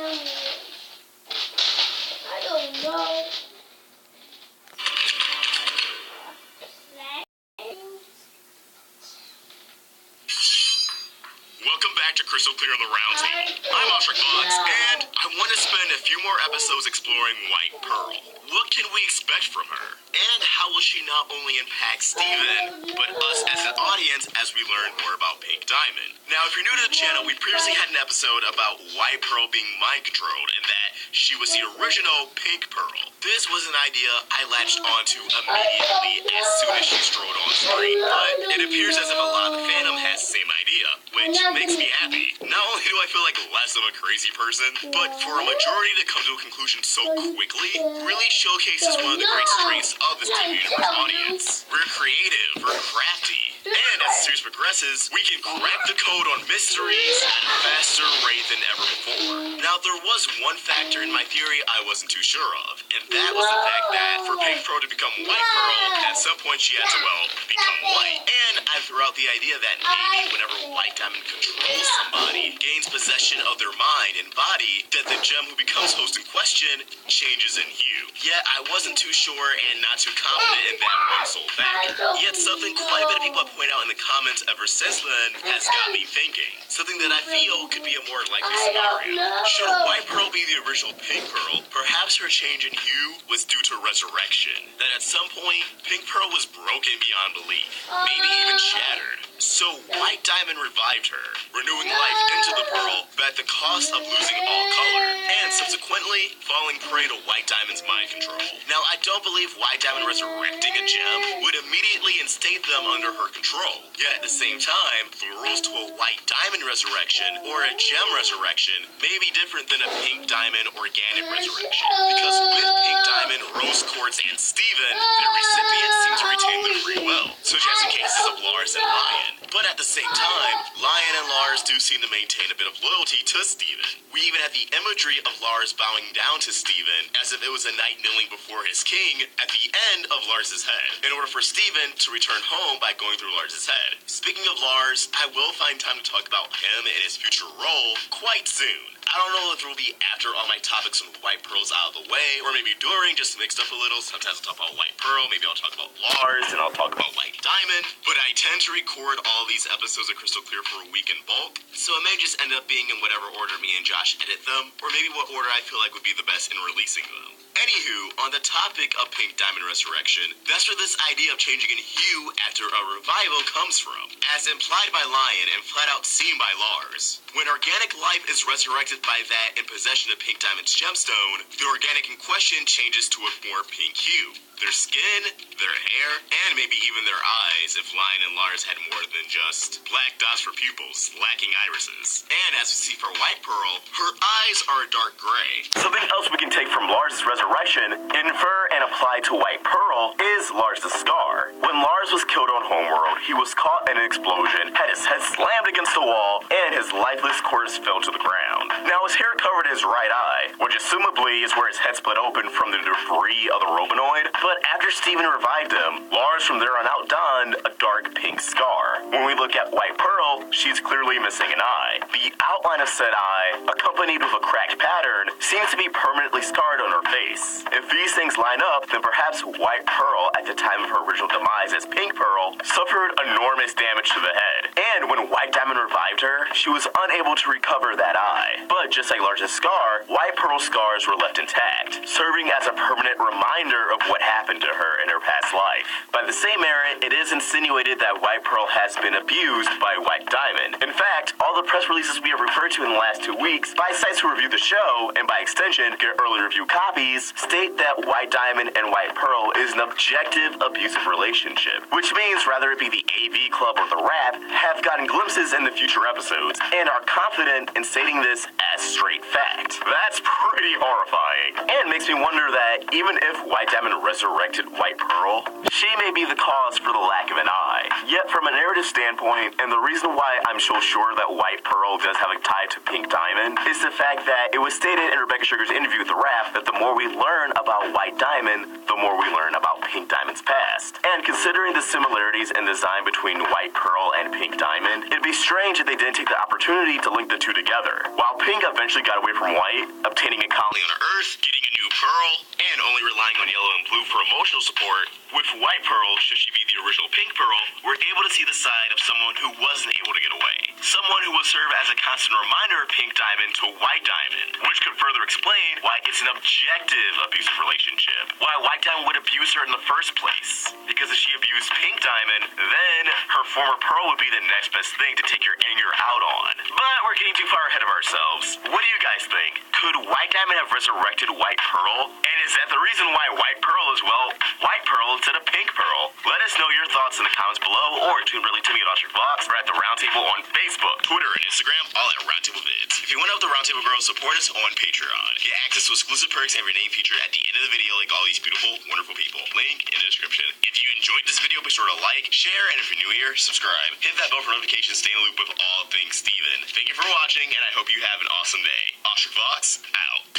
I don't know. Welcome back to Crystal Clear on the Round Table. I'm Oshrik Fox, and I want to spend a few more episodes exploring White Pearl. What can we expect from her? And how will she not only impact Steven, but us as an audience as we learn more about Pink Diamond? Now, if you're new to the channel, we previously had an episode about White Pearl being mind-controlled and that she was the original Pink Pearl. This was an idea I latched onto immediately as soon as she strolled on screen, but it appears as if a lot of the fandom has the same idea, which makes me happy. Not only do I feel like less of a crazy person, but for a majority to come to a conclusion so quickly really showcases one of the great strengths of this TV Universe audience. We're creative, we're crafty, and as the series progresses, we can crack the code on mysteries at a faster rate than ever before. Now, there was one factor in my theory I wasn't too sure of, and that was the fact that for Pink Pearl to become White Pearl, at some point she had to, well, become white. And I threw out the idea that maybe whenever White Diamond controls somebody, gains possession of their mind and body, that the gem who becomes host in question changes in hue. Yet I wasn't too sure and not too confident in that one sole factor. Yet something quite a bit of people have pointed out in the comments ever since then has got me thinking. Something that I feel could be a more likely scenario. Should White Pearl be the original Pink Pearl, perhaps her change in hue was due to resurrection. That at some point, Pink Pearl was broken beyond belief, maybe even shattered. So White Diamond revived her, renewing life into the Pearl, but at the cost of losing all color, and subsequently falling prey to White Diamond's mind control. Now, I don't believe White Diamond resurrecting a gem would immediately instate them under her control. Yet at the same time, the rules to a White Diamond resurrection or a gem resurrection may be different than a Pink Diamond organic resurrection. Because with Pink Diamond, Rose Quartz, and Steven, their recipients seem to retain their free will, such as in cases of Lars and Lion. But at the same time, Lion and Lars do seem to maintain a bit of loyalty to Steven. We even had the imagery of Lars bowing down to Steven as if it was a knight kneeling before his king at the end of Lars's head, in order for Steven to return home by going through Lars's head. Speaking of Lars, I will find time to talk about him and his future role quite soon. I don't know if it will be after all my topics on White Pearl's out of the way, or maybe during, just mixed up a little. Sometimes I'll talk about White Pearl, maybe I'll talk about Lars, and I'll talk about White Diamond. But I tend to record all these episodes of Crystal Clear for a week in bulk, so it may just end up being in whatever order me and Josh edit them, or maybe what order I feel like would be the best in releasing them. Anywho, on the topic of Pink Diamond resurrection, that's where this idea of changing in hue after a revival comes from, as implied by Lion and flat out seen by Lars. When organic life is resurrected by that in possession of Pink Diamond's gemstone, the organic in question changes to a more pink hue. Their skin, their hair, and maybe even their eyes if Lion and Lars had more than just black dots for pupils, lacking irises. And as we see for White Pearl, her eyes are a dark gray. Something else we can take from Lars' resurrection, infer and apply to White Pearl, is Lars' scar. When Lars was killed on Homeworld, he was caught in an explosion, had his head slammed against the wall, and his lifeless corpse fell to the ground. Now his hair covered his right eye, which assumably is where his head split open from the debris of the Robinoid. But after Steven revived him, Lars from there on out donned a dark pink scar. When we look at White Pearl, she's clearly missing an eye. The outline of said eye, accompanied with a cracked pattern, seems to be permanently scarred on her face. If these things line up, then perhaps White Pearl, at the time of her original demise as Pink Pearl, suffered enormous damage to the head. And when White Diamond revived her, she was unable to recover that eye. But just like Lars' scar, White Pearl's scars were left intact, serving as a permanent reminder of what happened to her in her past life. By the same merit, it is insinuated that White Pearl has been abused by White Diamond. In fact, all the press releases we have referred to in the last 2 weeks by sites who review the show, and by extension get early review copies, state that White Diamond and White Pearl is an objective abusive relationship, which means whether it be the AV Club or the Rap have gotten glimpses in the future episodes and are confident in stating this as straight fact. That's pretty horrifying, and makes me wonder that even if White Diamond resurrected White Pearl, she she may be the cause for the lack of an eye. Yet from a narrative standpoint, and the reason why I'm so sure that White Pearl does have a tie to Pink Diamond, is the fact that it was stated in Rebecca Sugar's interview with The Wrap that the more we learn about White Diamond, the more we learn about Pink Diamond's past. And considering the similarities in design between White Pearl and Pink Diamond, it'd be strange if they didn't take the opportunity to link the two together. While Pink eventually got away from White, obtaining a colony on Earth, getting a new pearl, and only relying on Yellow and Blue for emotional support, with White Pearl, should she be the original Pink Pearl, we're able to see the side of someone who wasn't able to get away. Someone who will serve as a constant reminder of Pink Diamond to White Diamond, which could further explain why it's an objective abusive relationship. Why White Diamond would abuse her in the first place. Because if she abused Pink Diamond, then her former Pearl would be the next best thing to take your anger out on. But we're getting too far ahead of ourselves. What do you guys think? Could White Diamond have resurrected White Pearl? And is that the reason why White Pearl is, well, White Pearl instead of Pink Pearl? Let us know your thoughts in the comments below, or tune really to me at OstricVox or at the Roundtable on Facebook, Twitter, and Instagram, all at Roundtable Vids. If you want to help the Roundtable Girls, support us on Patreon. Get access to exclusive perks and every name featured at the end of the video, like all these beautiful, wonderful people. Link in the description. If you enjoyed this video, be sure to like, share, and if you're new here, subscribe. Hit that bell for notifications, stay in the loop with all things Steven. Thank you for watching, and I hope you have an awesome day. OstricVox, out.